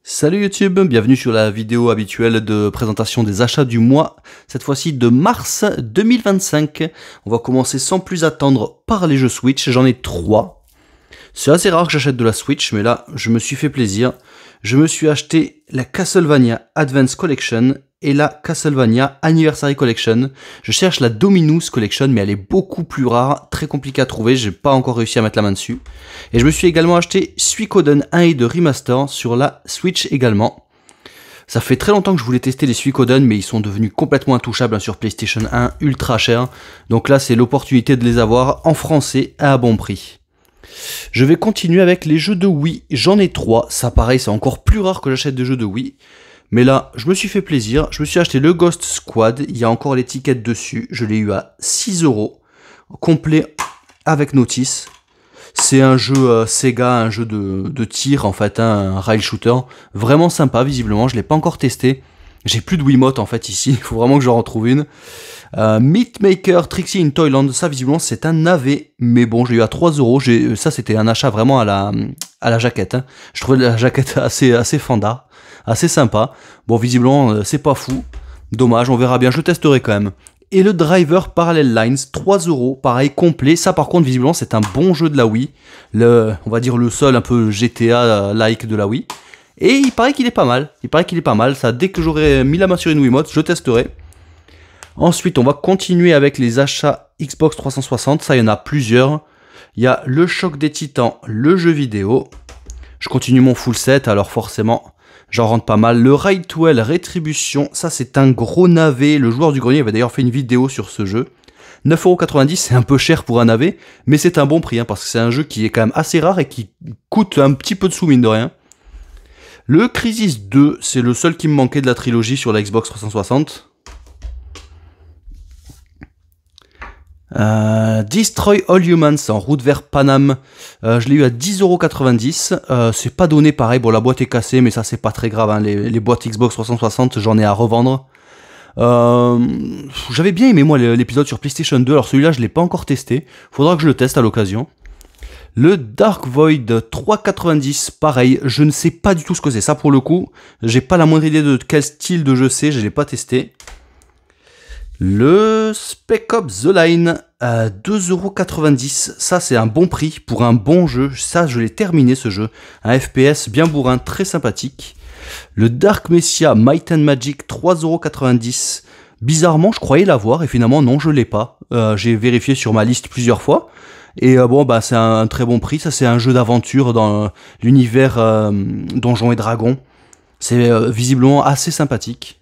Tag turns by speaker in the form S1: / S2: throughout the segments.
S1: Salut YouTube, bienvenue sur la vidéo habituelle de présentation des achats du mois, cette fois-ci de mars 2025. On va commencer sans plus attendre par les jeux Switch, j'en ai 3. C'est assez rare que j'achète de la Switch, mais là, je me suis fait plaisir. Je me suis acheté la Castlevania Advance Collection et la Castlevania Anniversary Collection. Je cherche la Dominus Collection, mais elle est beaucoup plus rare, très compliquée à trouver, j'ai pas encore réussi à mettre la main dessus. Et je me suis également acheté Suikoden 1 et 2 Remaster sur la Switch également. Ça fait très longtemps que je voulais tester les Suikoden, mais ils sont devenus complètement intouchables sur PlayStation 1, ultra chers. Donc là, c'est l'opportunité de les avoir en français à bon prix. Je vais continuer avec les jeux de Wii, j'en ai 3, ça pareil, c'est encore plus rare que j'achète des jeux de Wii. Mais là, je me suis fait plaisir, je me suis acheté le Ghost Squad, il y a encore l'étiquette dessus, je l'ai eu à 6 €, complet avec notice. C'est un jeu Sega, un jeu de tir en fait, un rail shooter, vraiment sympa visiblement, je l'ai pas encore testé. J'ai plus de Wiimote en fait ici, il faut vraiment que j'en retrouve une. Meat Maker Trixie in Toyland, ça visiblement c'est un navet, mais bon je l'ai eu à 3 €, ça c'était un achat vraiment à la jaquette. Hein. Je trouvais la jaquette assez fanda, assez sympa. Bon visiblement c'est pas fou, dommage, on verra bien, je le testerai quand même. Et le Driver Parallel Lines, 3 €, pareil, complet. Ça par contre, visiblement, c'est un bon jeu de la Wii. On va dire le seul un peu GTA-like de la Wii. Et il paraît qu'il est pas mal. Ça, dès que j'aurai mis la main sur une Wiimote, je testerai. Ensuite, on va continuer avec les achats Xbox 360. Ça, il y en a plusieurs. Il y a le Choc des Titans, le jeu vidéo. Je continue mon full set, alors forcément... J'en rentre pas mal. Le Raid to Hell Rétribution, ça c'est un gros navet. Le joueur du grenier avait d'ailleurs fait une vidéo sur ce jeu. 9,90 €, c'est un peu cher pour un navet, mais c'est un bon prix, hein, parce que c'est un jeu qui est quand même assez rare et qui coûte un petit peu de sous, mine de rien. Le Crisis 2, c'est le seul qui me manquait de la trilogie sur la Xbox 360. Destroy All Humans en route vers Paname, je l'ai eu à 10,90 €, c'est pas donné pareil, bon la boîte est cassée mais ça c'est pas très grave, hein. Les boîtes Xbox 360 j'en ai à revendre. J'avais bien aimé moi l'épisode sur PlayStation 2, alors celui-là je l'ai pas encore testé, faudra que je le teste à l'occasion. Le Dark Void 3,90 €, pareil, je ne sais pas du tout ce que c'est, ça pour le coup, j'ai pas la moindre idée de quel style de jeu c'est, je l'ai pas testé. Le Spec Ops The Line à 2,90 €, ça c'est un bon prix pour un bon jeu, ça je l'ai terminé ce jeu, un FPS bien bourrin, très sympathique. Le Dark Messiah Might and Magic 3,90 €, bizarrement je croyais l'avoir et finalement non je l'ai pas, j'ai vérifié sur ma liste plusieurs fois. Et bon bah c'est un très bon prix, ça c'est un jeu d'aventure dans l'univers Donjons et Dragons, c'est visiblement assez sympathique.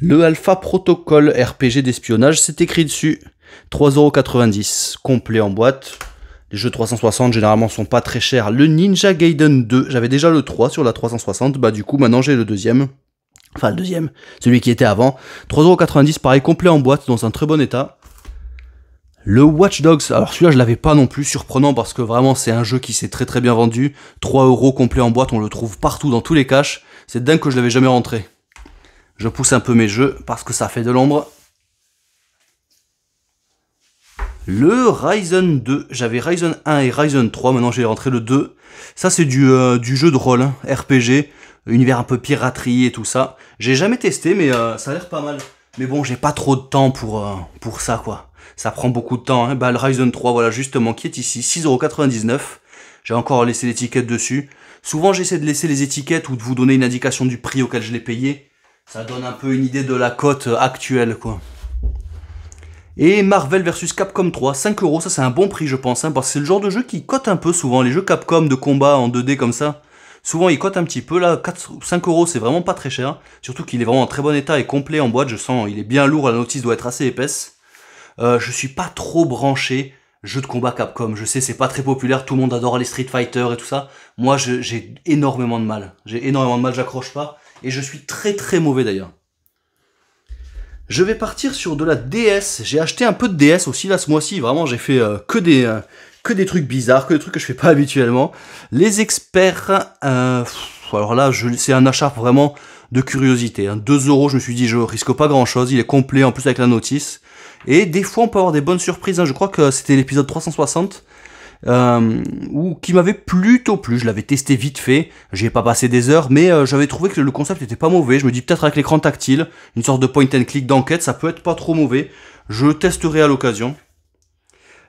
S1: Le Alpha Protocol RPG d'espionnage, c'est écrit dessus. 3,90 €, complet en boîte. Les jeux 360 généralement sont pas très chers. Le Ninja Gaiden 2, j'avais déjà le 3 sur la 360, bah du coup maintenant j'ai le deuxième. Enfin le deuxième, celui qui était avant. 3,90 €, pareil, complet en boîte, dans un très bon état. Le Watch Dogs, alors celui-là je l'avais pas non plus, surprenant parce que vraiment c'est un jeu qui s'est très bien vendu. 3 € complet en boîte, on le trouve partout dans tous les caches. C'est dingue que je l'avais jamais rentré. Je pousse un peu mes jeux parce que ça fait de l'ombre. Le Ryzen 2, j'avais Ryzen 1 et Ryzen 3, maintenant j'ai rentré le 2. Ça c'est du jeu de rôle, hein, RPG, univers un peu piraterie et tout ça. J'ai jamais testé mais ça a l'air pas mal. Mais bon, j'ai pas trop de temps pour ça quoi. Ça prend beaucoup de temps, hein. Bah, le Ryzen 3, voilà justement, qui est ici, 6,99 €. J'ai encore laissé l'étiquette dessus. Souvent j'essaie de laisser les étiquettes ou de vous donner une indication du prix auquel je l'ai payé. Ça donne un peu une idée de la cote actuelle, quoi. Et Marvel vs Capcom 3, 5 €, ça c'est un bon prix, je pense, hein, parce que c'est le genre de jeu qui cote un peu souvent. Les jeux Capcom de combat en 2D comme ça, souvent ils cotent un petit peu. Là, 5 € c'est vraiment pas très cher. Surtout qu'il est vraiment en très bon état et complet en boîte. Je sens, il est bien lourd, la notice doit être assez épaisse. Je suis pas trop branché jeu de combat Capcom. Je sais, c'est pas très populaire, tout le monde adore les Street Fighter et tout ça. Moi, j'ai énormément de mal. J'accroche pas. Et je suis très mauvais d'ailleurs. Je vais partir sur de la DS. J'ai acheté un peu de DS aussi là ce mois-ci. Vraiment j'ai fait que des trucs bizarres, que des trucs que je fais pas habituellement. Les experts, alors là c'est un achat vraiment de curiosité. Hein. 2 €, je me suis dit je risque pas grand chose. Il est complet en plus avec la notice. Et des fois on peut avoir des bonnes surprises. Hein. Je crois que c'était l'épisode 360. ou qui m'avait plutôt plu. Je l'avais testé vite fait, j'y ai pas passé des heures, mais j'avais trouvé que le concept était pas mauvais. Je me dis peut-être avec l'écran tactile, une sorte de point and click d'enquête, ça peut être pas trop mauvais. Je testerai à l'occasion.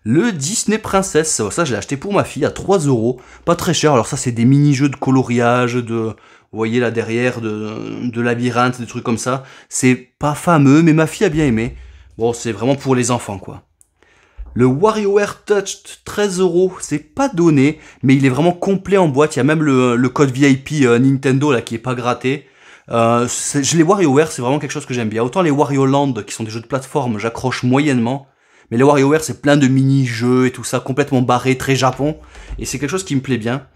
S1: Le Disney Princess, ça je l'ai acheté pour ma fille à 3 €, pas très cher. Alors ça c'est des mini-jeux de coloriage, vous voyez là derrière, de labyrinthe, des trucs comme ça. C'est pas fameux, mais ma fille a bien aimé. Bon, c'est vraiment pour les enfants quoi. Le WarioWare Touch 13 €, c'est pas donné, mais il est vraiment complet en boîte. Il y a même le code VIP Nintendo là qui est pas gratté. Les WarioWare, c'est vraiment quelque chose que j'aime bien. Autant les Wario Land, qui sont des jeux de plateforme, j'accroche moyennement. Mais les WarioWare, c'est plein de mini-jeux et tout ça, complètement barré, très Japon. Et c'est quelque chose qui me plaît bien.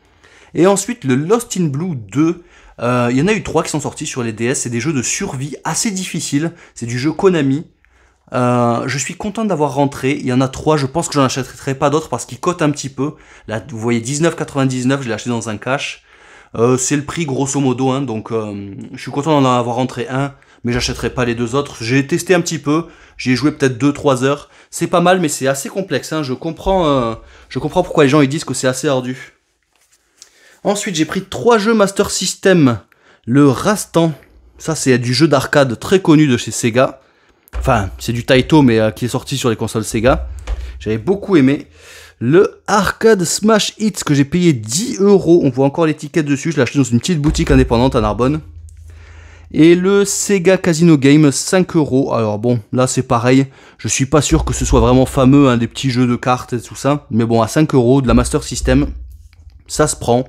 S1: Et ensuite, le Lost in Blue 2. Il y en a eu 3 qui sont sortis sur les DS. C'est des jeux de survie assez difficiles. C'est du jeu Konami. Je suis content d'avoir rentré. Il y en a 3. Je pense que j'en achèterai pas d'autres parce qu'ils cotent un petit peu. Là, vous voyez 19,99. Je l'ai acheté dans un cash. C'est le prix grosso modo. Hein, donc, je suis content d'en avoir rentré un. Mais j'achèterai pas les 2 autres. J'ai testé un petit peu. J'y ai joué peut-être 2-3 heures. C'est pas mal, mais c'est assez complexe. Hein. Je comprends pourquoi les gens ils disent que c'est assez ardu. Ensuite, j'ai pris 3 jeux Master System. Le Rastan. Ça, c'est du jeu d'arcade très connu de chez Sega. Enfin, c'est du Taito, mais qui est sorti sur les consoles Sega. J'avais beaucoup aimé. Le Arcade Smash Hits que j'ai payé 10 €. On voit encore l'étiquette dessus. Je l'ai acheté dans une petite boutique indépendante à Narbonne. Et le Sega Casino Game, 5 €. Alors bon, là c'est pareil. Je suis pas sûr que ce soit vraiment fameux, hein, des petits jeux de cartes et tout ça. Mais bon, à 5 € de la Master System, ça se prend.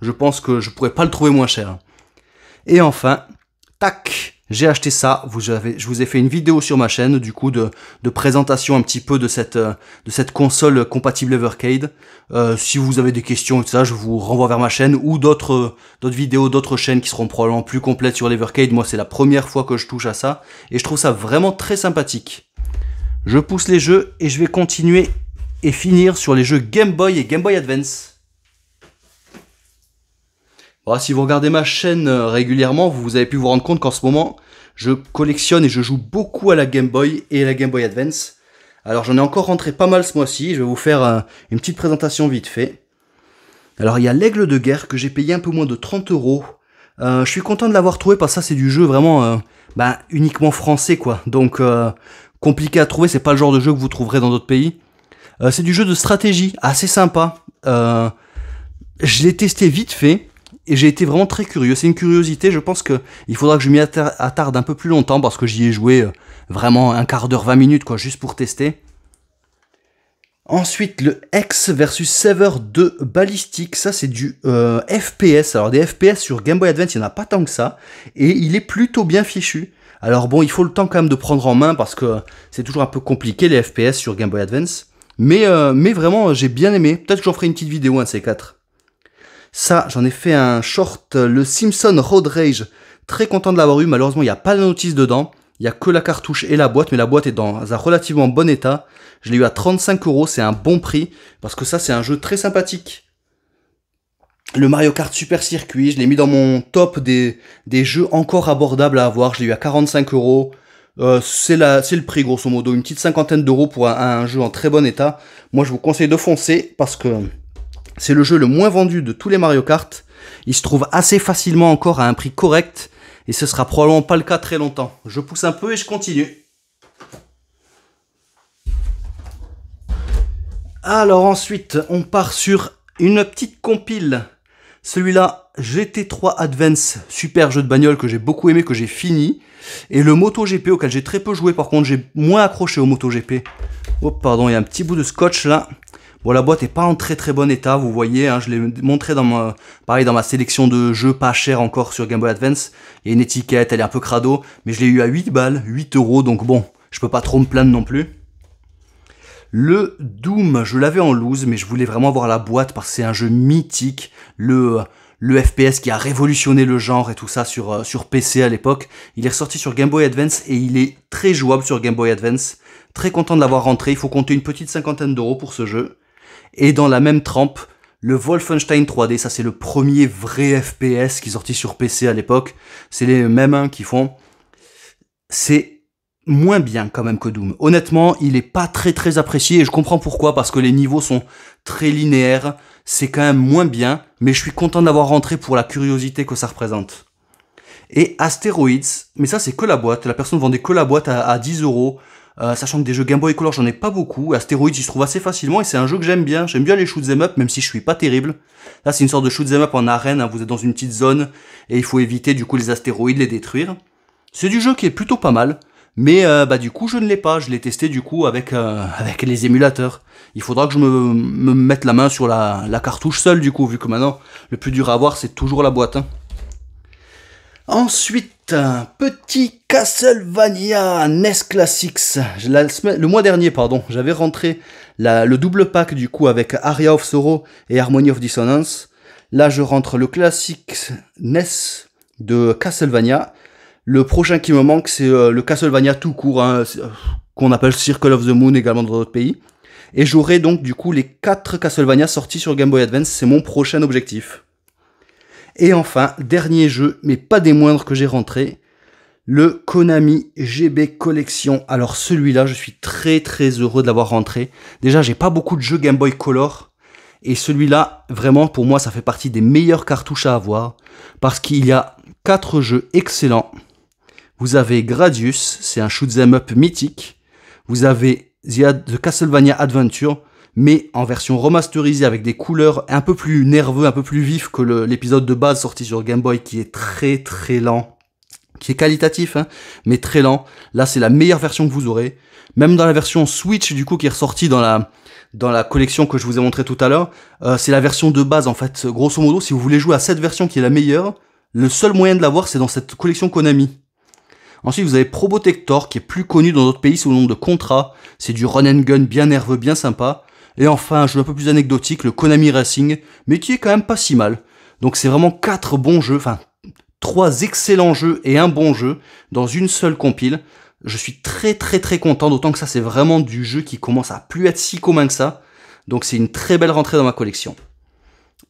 S1: Je pense que je pourrais pas le trouver moins cher. Et enfin, tac, j'ai acheté ça. Je vous ai fait une vidéo sur ma chaîne, du coup, de présentation un petit peu de cette console compatible Evercade. Si vous avez des questions et tout ça, je vous renvoie vers ma chaîne ou d'autres vidéos, d'autres chaînes qui seront probablement plus complètes sur l'Evercade. Moi, c'est la première fois que je touche à ça et je trouve ça vraiment très sympathique. Je pousse les jeux et je vais continuer et finir sur les jeux Game Boy et Game Boy Advance. Bon, si vous regardez ma chaîne régulièrement, vous avez pu vous rendre compte qu'en ce moment, je collectionne et je joue beaucoup à la Game Boy et à la Game Boy Advance. Alors j'en ai encore rentré pas mal ce mois-ci, je vais vous faire une petite présentation vite fait. Alors il y a l'Aigle de Guerre que j'ai payé un peu moins de 30 €. Je suis content de l'avoir trouvé parce que ça c'est du jeu vraiment uniquement français quoi. Donc compliqué à trouver, c'est pas le genre de jeu que vous trouverez dans d'autres pays. C'est du jeu de stratégie, assez sympa. Je l'ai testé vite fait. Et j'ai été vraiment très curieux, c'est une curiosité, je pense qu'il faudra que je m'y attarde un peu plus longtemps parce que j'y ai joué vraiment un quart d'heure, 20 minutes quoi, juste pour tester. Ensuite, le X versus Sever 2 Ballistic, ça c'est du FPS. Alors des FPS sur Game Boy Advance, il n'y en a pas tant que ça, et il est plutôt bien fichu. Alors bon, il faut le temps quand même de prendre en main parce que c'est toujours un peu compliqué les FPS sur Game Boy Advance. Mais vraiment, j'ai bien aimé, peut-être que j'en ferai une petite vidéo, un de ces 4. Ça, j'en ai fait un short, le Simpson Road Rage. Très content de l'avoir eu. Malheureusement, il n'y a pas de notice dedans. Il n'y a que la cartouche et la boîte, mais la boîte est dans un relativement bon état. Je l'ai eu à 35 €, c'est un bon prix, parce que ça, c'est un jeu très sympathique. Le Mario Kart Super Circuit, je l'ai mis dans mon top des jeux encore abordables à avoir. Je l'ai eu à 45 €. C'est le prix, grosso modo. Une petite cinquantaine d'euros pour un jeu en très bon état. Moi, je vous conseille de foncer, parce que c'est le jeu le moins vendu de tous les Mario Kart. Il se trouve assez facilement encore à un prix correct. Et ce sera probablement pas le cas très longtemps. Je pousse un peu et je continue. Alors ensuite, on part sur une petite compile. Celui-là, GT3 Advance, super jeu de bagnole que j'ai beaucoup aimé, que j'ai fini. Et le MotoGP auquel j'ai très peu joué, par contre j'ai moins accroché au MotoGP. Oh pardon, il y a un petit bout de scotch là. Bon, la boîte est pas en très très bon état, vous voyez, hein, je l'ai montré dans ma sélection de jeux pas chers encore sur Game Boy Advance. Il y a une étiquette, elle est un peu crado, mais je l'ai eu à 8 balles, 8 €, donc bon, je peux pas trop me plaindre non plus. Le Doom, je l'avais en loose, mais je voulais vraiment avoir la boîte parce que c'est un jeu mythique, le FPS qui a révolutionné le genre et tout ça sur PC à l'époque. Il est ressorti sur Game Boy Advance et il est très jouable sur Game Boy Advance. Très content de l'avoir rentré, il faut compter une petite cinquantaine d'euros pour ce jeu. Et dans la même trempe, le Wolfenstein 3D, ça c'est le premier vrai FPS qui est sorti sur PC à l'époque. C'est les mêmes qui font. C'est moins bien quand même que Doom. Honnêtement, il est pas très apprécié et je comprends pourquoi, parce que les niveaux sont très linéaire, c'est quand même moins bien, mais je suis content d'avoir rentré pour la curiosité que ça représente. Et Asteroids, mais ça c'est que la boîte, la personne vendait que la boîte à 10 €, sachant que des jeux Game Boy Color j'en ai pas beaucoup, Asteroids il se trouve assez facilement et c'est un jeu que j'aime bien les shoot'em up même si je suis pas terrible. Là c'est une sorte de shoot'em up en arène, hein, vous êtes dans une petite zone et il faut éviter du coup les astéroïdes, les détruire. C'est du jeu qui est plutôt pas mal, mais du coup je ne l'ai pas, je l'ai testé du coup avec les émulateurs. Il faudra que je me mette la main sur la cartouche seule du coup, vu que maintenant le plus dur à avoir c'est toujours la boîte. Hein. Ensuite, un petit Castlevania NES Classics. Le mois dernier, pardon, j'avais rentré le double pack du coup avec Aria of Sorrow et Harmony of Dissonance. Là, je rentre le classique NES de Castlevania. Le prochain qui me manque, c'est le Castlevania tout court, hein, qu'on appelle Circle of the Moon également dans d'autres pays. Et j'aurai donc du coup les 4 Castlevania sortis sur Game Boy Advance, c'est mon prochain objectif. Et enfin, dernier jeu, mais pas des moindres que j'ai rentré, le Konami GB Collection. Alors celui-là, je suis très très heureux de l'avoir rentré. Déjà, j'ai pas beaucoup de jeux Game Boy Color, et celui-là, vraiment, pour moi, ça fait partie des meilleures cartouches à avoir, parce qu'il y a 4 jeux excellents. Vous avez Gradius, c'est un shoot'em up mythique. Vous avez The Castlevania Adventure, mais en version remasterisée avec des couleurs un peu plus nerveux, un peu plus vifs que l'épisode de base sorti sur Game Boy qui est très très lent, qui est qualitatif, hein, mais très lent. Là, c'est la meilleure version que vous aurez. Même dans la version Switch, du coup, qui est ressortie dans la collection que je vous ai montré tout à l'heure, c'est la version de base, en fait. Grosso modo, si vous voulez jouer à cette version qui est la meilleure, le seul moyen de l'avoir, c'est dans cette collection Konami. Ensuite, vous avez Probotector, qui est plus connu dans d'autres pays sous le nom de Contra. C'est du run and gun bien nerveux, bien sympa. Et enfin, un jeu un peu plus anecdotique, le Konami Racing, mais qui est quand même pas si mal. Donc c'est vraiment 4 bons jeux, enfin 3 excellents jeux et un bon jeu dans une seule compile. Je suis très très très content, d'autant que ça c'est vraiment du jeu qui commence à plus être si commun que ça. Donc c'est une très belle rentrée dans ma collection.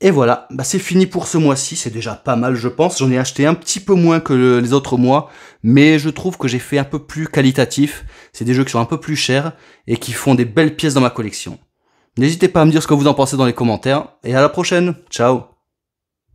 S1: Et voilà, c'est fini pour ce mois-ci, c'est déjà pas mal je pense. J'en ai acheté un petit peu moins que les autres mois, mais je trouve que j'ai fait un peu plus qualitatif. C'est des jeux qui sont un peu plus chers et qui font des belles pièces dans ma collection. N'hésitez pas à me dire ce que vous en pensez dans les commentaires, et à la prochaine, ciao!